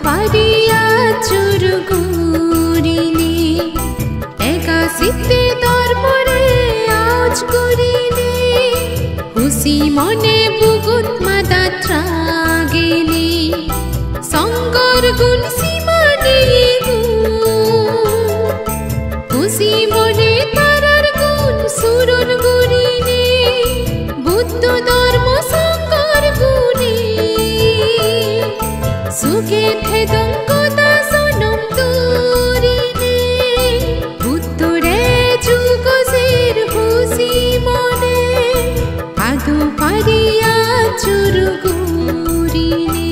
পারিয়া চুরগুরিনি একাশিতে দরবারে আজ করিনি খুশি মনে বুগুত মাদাত্রা গেলি সঙ্গর গুণ সীমা নেই খুশি মনে তারার গুণ সুরন গুরিনি বুদ্ধ ধর্ম সঙ্গর গুণে সুখে থেদং কথা সনম তুরিনে বুদ্ধরে যুগসের খুশি মনে আদু পারিয়া চুরগুরিনে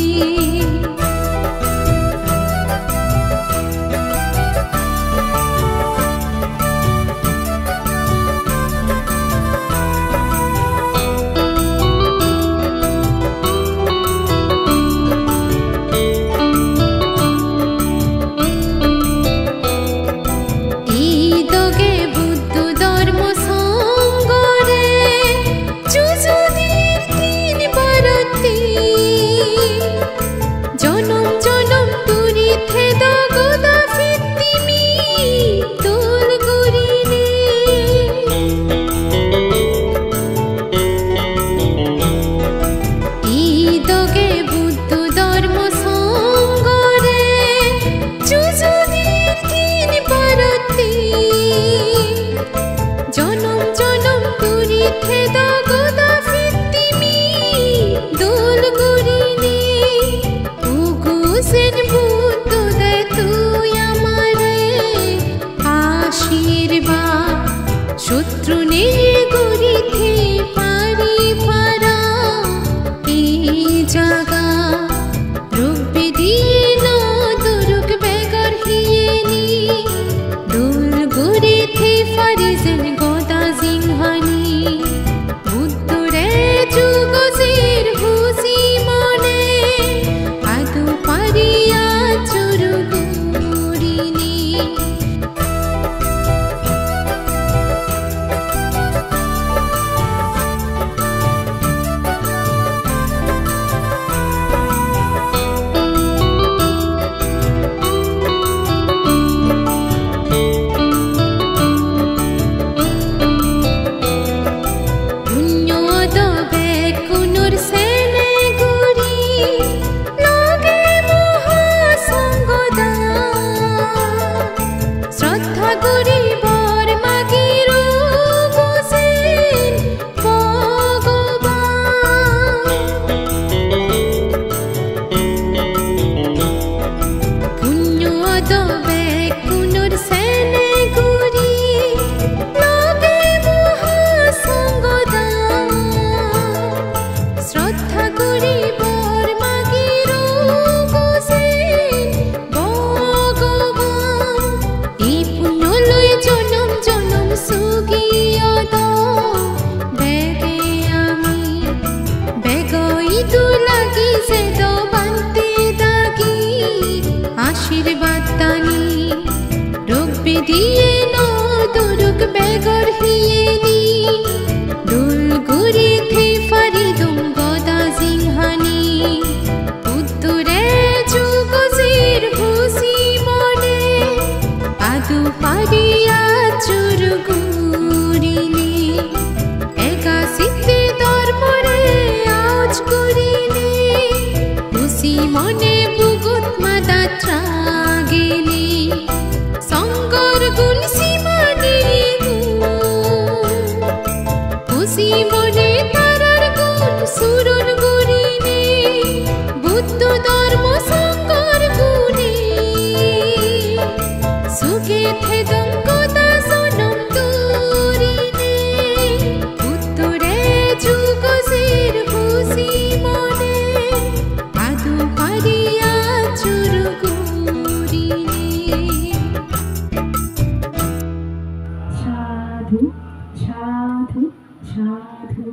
শত্রু নিয়ে গড়িতে পারি পারা এই জাগা রোগ বেদিয়ে দুরুক বেগর হিয়েনি দোল গড়িতে ফারিজেন গদা জিংহানি বুদ্ধরে যুগসের হুসি মনে আদু পারিয়া চুরগুরিনি আশীর্বাদ দানি রোগ বেদিয়ে দুরুক বেগর হিয়েনি দোল গড়িতে ফারিদুম গদা জিংহানি বুদ্ধরে যুগসের খুশি মনে আদু পারিয়া চুরগুরিনি একাশিতে দরবারে আজ করিনি খুশি মনে বুগুত মাদাত্রা গেলি সঙ্গর গুণ সীমা নেই খুশি মনে তারার গুণ সুরন গুরিনে বুদ্ধ ধর্ম সঙ্গর গুণে সুখে থেদং কথা সনম তুরিনে বুদ্ধরে যুগসের খুশি মনে আদু পারিয়া চুরগুরিনে সাধু সাধু সাধু।